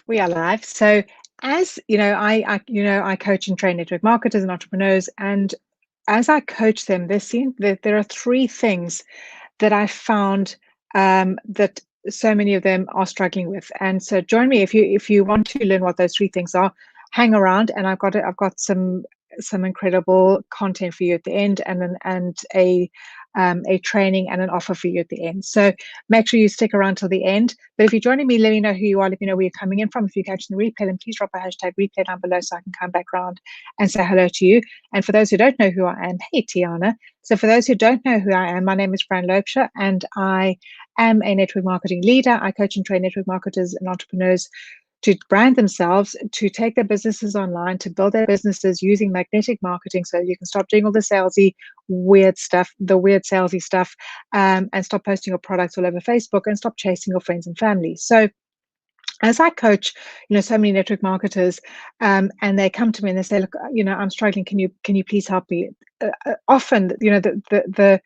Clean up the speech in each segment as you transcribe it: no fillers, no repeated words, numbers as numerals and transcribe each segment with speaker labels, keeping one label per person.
Speaker 1: We are live. So, as you know, I coach and train network marketers and entrepreneurs, and as I coach them, there are three things that I found that so many of them are struggling with. And so, join me if you want to learn what those three things are. Hang around, and I've got some incredible content for you at the end, and a training and an offer for you at the end. So make sure you stick around till the end. But if you're joining me, let me know who you are. Let me know where you're coming in from. If you're catching the replay, then please drop a hashtag replay down below so I can come back around and say hello to you. And for those who don't know who I am, hey, Tiana. So for those who don't know who I am, my name is Fran Lopesha, and I am a network marketing leader. I coach and train network marketers and entrepreneurs to brand themselves, to take their businesses online, to build their businesses using magnetic marketing so you can stop doing all the salesy, weird stuff, and stop posting your products all over Facebook and stop chasing your friends and family. So as I coach, so many network marketers, and they come to me and they say, look, I'm struggling. Can you please help me? Often, there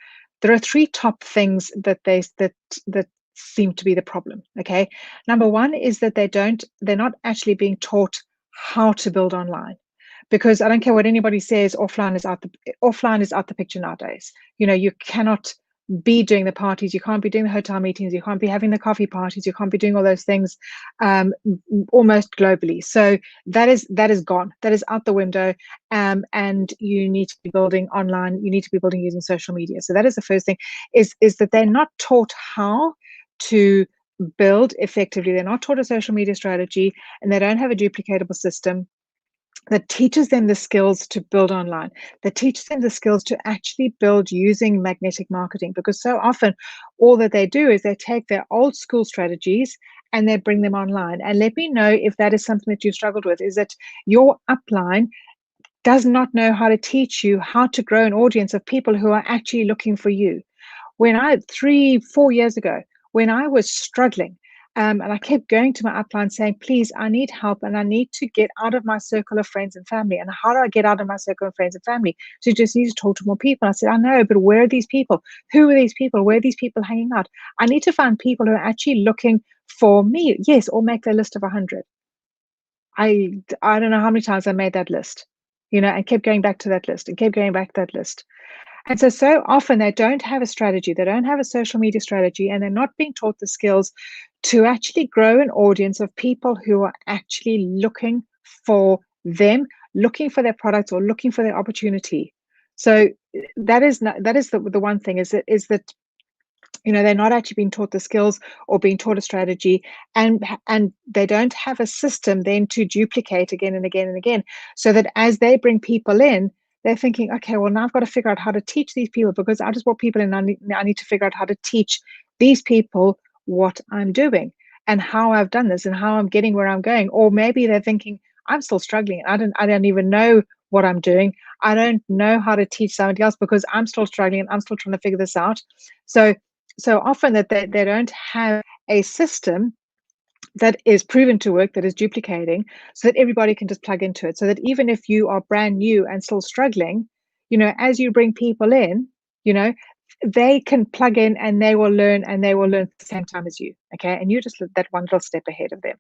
Speaker 1: are three top things that seem to be the problem. Okay, number one is that they're not actually being taught how to build online, because I don't care what anybody says, offline is out the picture nowadays. You cannot be doing the parties, you can't be doing the hotel meetings, you can't be having the coffee parties, you can't be doing all those things almost globally. So that is gone, that is out the window, and you need to be building online, you need to be building using social media. So that is the first thing, is that they're not taught how to build effectively. They're not taught a social media strategy, and they don't have a duplicatable system that teaches them the skills to build online, that teaches them the skills to actually build using magnetic marketing. Because so often all that they do is they take their old school strategies and they bring them online. And let me know if that is something that you've struggled with, is that your upline does not know how to teach you how to grow an audience of people who are actually looking for you. When 3-4 years ago, when I was struggling, and I kept going to my upline saying, please, I need help and I need to get out of my circle of friends and family. And how do I get out of my circle of friends and family? So you just need to talk to more people. I said, I know, but where are these people? Who are these people? Where are these people hanging out? I need to find people who are actually looking for me. Yes, or make their list of 100. I don't know how many times I made that list, and kept going back to that list and kept going back to that list. And so often they don't have a strategy, they don't have a social media strategy, and they're not being taught the skills to actually grow an audience of people who are actually looking for them, looking for their products or looking for their opportunity. So that is the one thing, is that they're not actually being taught the skills or being taught a strategy, and they don't have a system then to duplicate again and again and again, so that as they bring people in, they're thinking, okay, well, now I've got to figure out how to teach these people, because I just brought people in. I need to figure out how to teach these people what I'm doing and how I've done this and how I'm getting where I'm going. Or maybe they're thinking, I'm still struggling. I don't even know what I'm doing. I don't know how to teach somebody else because I'm still struggling and I'm still trying to figure this out. So often that they don't have a system that is proven to work, that is duplicating, so that everybody can just plug into it. So that even if you are brand new and still struggling, as you bring people in, they can plug in and they will learn at the same time as you. Okay. And you just that one little step ahead of them.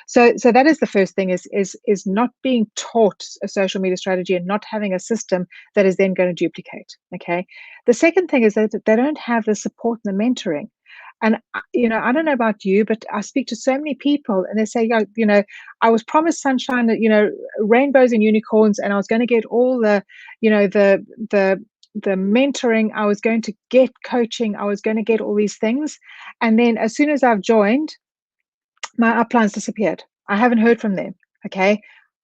Speaker 1: So that is the first thing, is not being taught a social media strategy and not having a system that is then going to duplicate. Okay. The second thing is that they don't have the support and the mentoring. And I don't know about you, but I speak to so many people and they say, I was promised sunshine, rainbows and unicorns, and I was going to get all the mentoring, I was going to get coaching, I was going to get all these things. And then as soon as I've joined, my uplines disappeared. I haven't heard from them. Okay.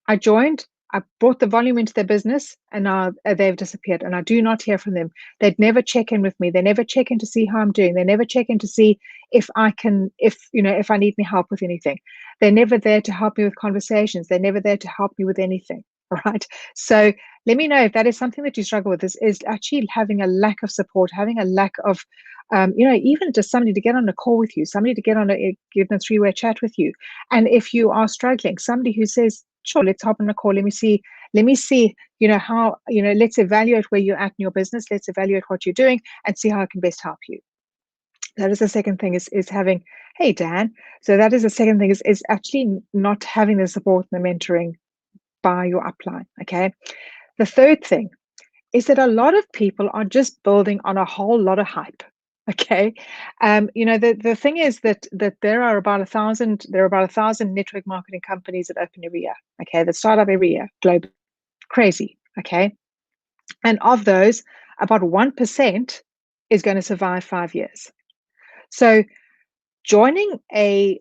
Speaker 1: I joined, I brought the volume into their business, and now they've disappeared, and I do not hear from them. They'd never check in with me. They never check in to see how I'm doing. They never check in to see if I need any help with anything. They're never there to help me with conversations. They're never there to help me with anything. Right. So let me know if that is something that you struggle with, is actually having a lack of support, having a lack of, even just somebody to get on a call with you, somebody to get on a three-way chat with you. And if you are struggling, somebody who says, sure, let's hop on a call. Let me see, how, let's evaluate where you're at in your business. Let's evaluate what you're doing and see how I can best help you. That is the second thing is having, hey Dan. So that is the second thing is actually not having the support and the mentoring by your upline. Okay. The third thing is that a lot of people are just building on a whole lot of hype. Okay. The thing is that there are about 1,000 network marketing companies that open every year. Okay, that start up every year, globally. Crazy. Okay. And of those, about 1% is going to survive 5 years. So joining a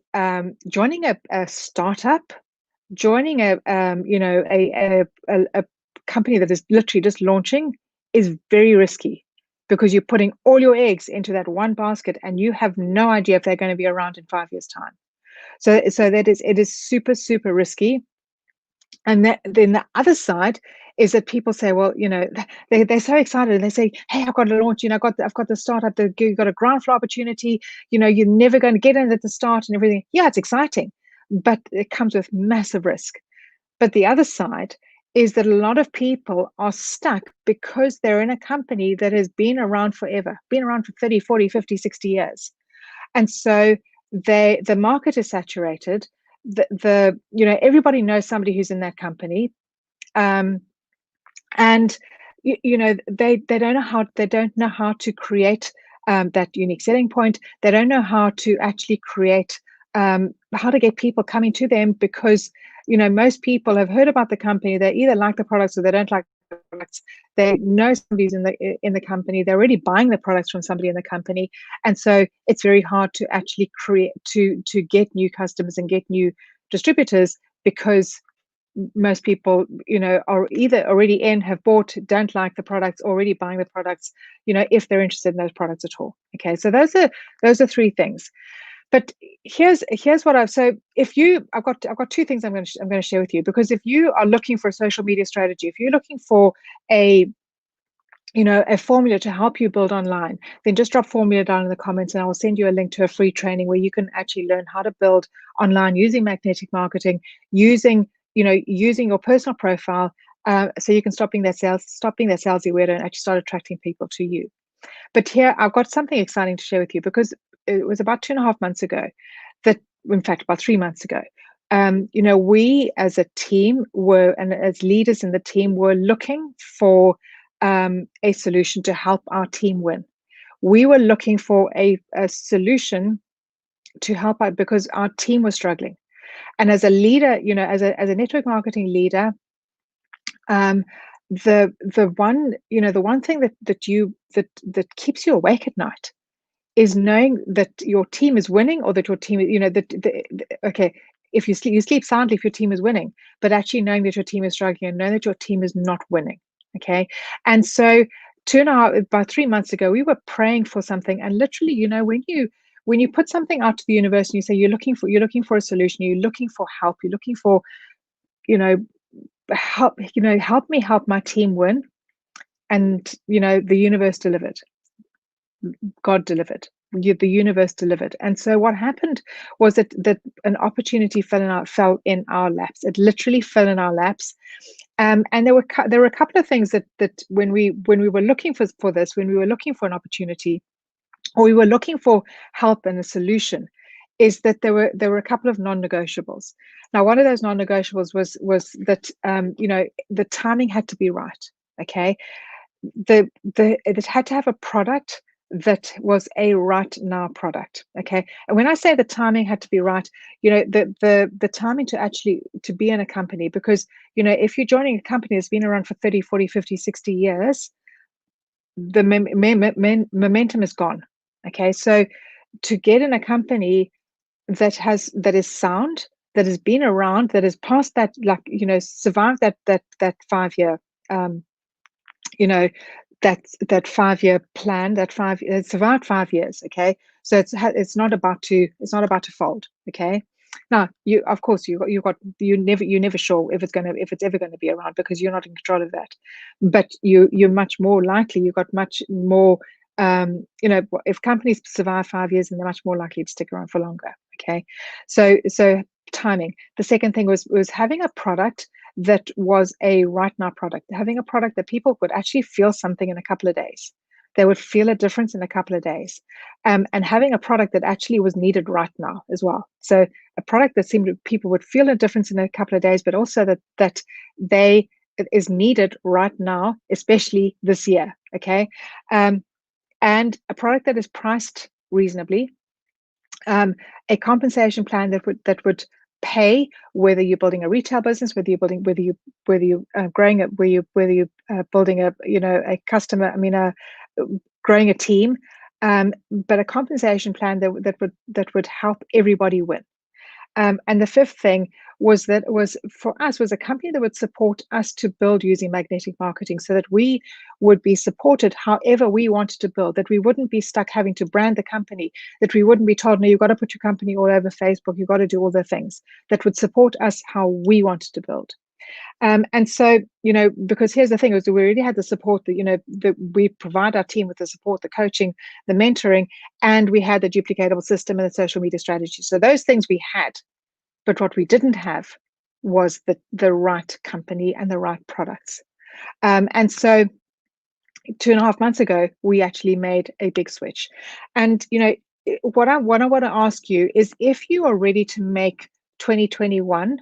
Speaker 1: startup, joining a company that is literally just launching is very risky, because you're putting all your eggs into that one basket and you have no idea if they're going to be around in 5 years' time. So it is super, super risky. And then the other side is that people say, well, they're so excited and they say, hey, I've got to launch, I've got the startup, you've got a ground floor opportunity, you're never going to get in at the start and everything. Yeah, it's exciting, but it comes with massive risk. But the other side is that a lot of people are stuck because they're in a company that has been around forever, been around for 30, 40, 50, 60 years. And so the market is saturated. Everybody knows somebody who's in that company. Um, and they don't know how to create that unique selling point. They don't know how to actually create how to get people coming to them, because most people have heard about the company. They either like the products or they don't like the products. They know somebody's in the company. They're already buying the products from somebody in the company, and so it's very hard to actually create to get new customers and get new distributors, because most people are either already in, have bought, don't like the products, already buying the products, if they're interested in those products at all. Okay, so those are three things. But here's what I've got two things I'm going to share with you. Because if you are looking for a social media strategy, if you're looking for a formula to help you build online, then just drop formula down in the comments and I will send you a link to a free training where you can actually learn how to build online using magnetic marketing, using your personal profile, so you can stop being that salesy weirdo and actually start attracting people to you. But here I've got something exciting to share with you, because it was about 2.5 months ago that, in fact, about 3 months ago, we as a team and as leaders in the team were looking for a solution to help our team win. We were looking for a solution to help out, because our team was struggling. And as a leader, as a network marketing leader, the one thing that keeps you awake at night is knowing that your team is winning, or that your team, okay, if you sleep soundly if your team is winning, but actually knowing that your team is struggling and knowing that your team is not winning. Okay. And so about 3 months ago, we were praying for something. And literally, when you put something out to the universe and you say you're looking for a solution, you're looking for help, you're looking for, help me help my team win. And the universe delivered. God delivered. The universe delivered. And so what happened was that an opportunity fell in our laps. It literally fell in our laps. And there were a couple of things that when we were looking for this, when we were looking for an opportunity, or we were looking for help and a solution, is that there were a couple of non-negotiables. Now, one of those non-negotiables was that the timing had to be right. Okay, it had to have a product that was a right now product. Okay, and when I say the timing had to be right, the timing to be in a company, because if you're joining a company that's been around for 30, 40, 50, 60 years, the momentum is gone. Okay, so to get in a company that is sound, that has been around, that has passed that, survived that 5 year that 5 year plan, it survived 5 years. Okay, so it's not about to fold. Okay, now you're never sure if it's ever going to be around, because you're not in control of that. But you're much more likely, you've got much more, if companies survive 5 years, then they're much more likely to stick around for longer. Okay, so timing. The second thing was having a product that was a right now product, having a product that people would actually feel something in a couple of days. they would feel a difference in a couple of days. And having a product that actually was needed right now as well. So a product that seemed people would feel a difference in a couple of days, but also that they it is needed right now, especially this year. Okay. And a product that is priced reasonably, um, a compensation plan that would pay whether you're building a retail business, whether you growing it, whether you building a a customer, growing a team, but a compensation plan that would help everybody win. And the fifth thing was for us was a company that would support us to build using magnetic marketing so that we would be supported however we wanted to build, that we wouldn't be stuck having to brand the company, that we wouldn't be told, no, you've got to put your company all over Facebook, you've got to do all the things that would support us how we wanted to build. And so, because here's the thing is that we already had the support that we provide our team with the support, the coaching, the mentoring, and we had the duplicatable system and the social media strategy. So those things we had, but what we didn't have was the right company and the right products. And so 2.5 months ago, we actually made a big switch. And, what I want to ask you is if you are ready to make 2021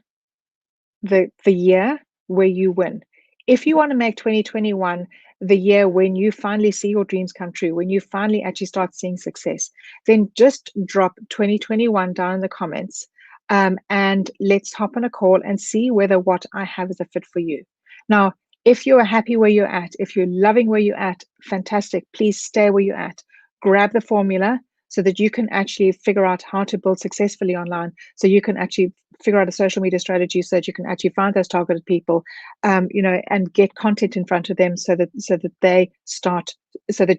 Speaker 1: the year where you win. If you want to make 2021 the year when you finally see your dreams come true, when you finally actually start seeing success, then just drop 2021 down in the comments, and let's hop on a call and see whether what I have is a fit for you. Now, if you are happy where you're at, if you're loving where you're at, fantastic. Please stay where you're at. Grab the formula so that you can actually figure out how to build successfully online. So you can actually figure out a social media strategy so that you can actually find those targeted people, and get content in front of them so that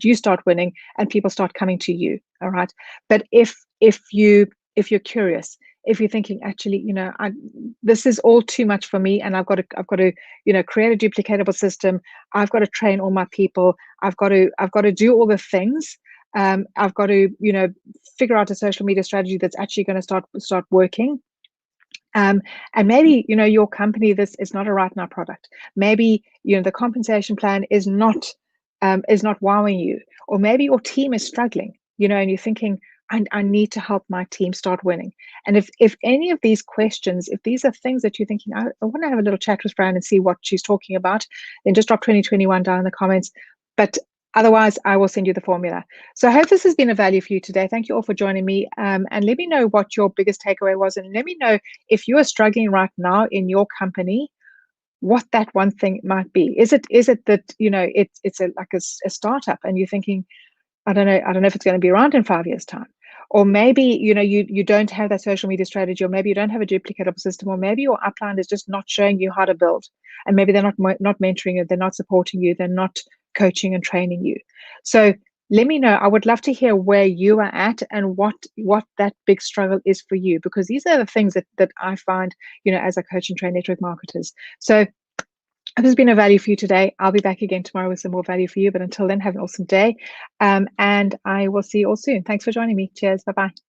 Speaker 1: you start winning and people start coming to you. All right. But if you're curious, if you're thinking, actually, this is all too much for me, and I've got to create a duplicatable system. I've got to train all my people. I've got to do all the things. I've got to, figure out a social media strategy that's actually going to start working. And maybe, your company, this is not a right now product. Maybe, the compensation plan is not wowing you, or maybe your team is struggling, and you're thinking, I need to help my team start winning. And if any of these questions, if these are things that you're thinking, I want to have a little chat with Fran and see what she's talking about, then just drop 2021 down in the comments. But otherwise, I will send you the formula. So I hope this has been of value for you today. Thank you all for joining me. And let me know what your biggest takeaway was. And let me know if you are struggling right now in your company, what that one thing might be. Is it that, it's a startup and you're thinking, I don't know if it's going to be around in 5 years' time. Or maybe, you don't have that social media strategy, or maybe you don't have a duplicatable system, or maybe your upline is just not showing you how to build. And maybe they're not mentoring you, they're not supporting you, they're not coaching and training you. So let me know. I would love to hear where you are at and what that big struggle is for you, because these are the things that I find, as a coach and train network marketers. So if this has been of value for you today, I'll be back again tomorrow with some more value for you. But until then, have an awesome day. And I will see you all soon. Thanks for joining me. Cheers. Bye-bye.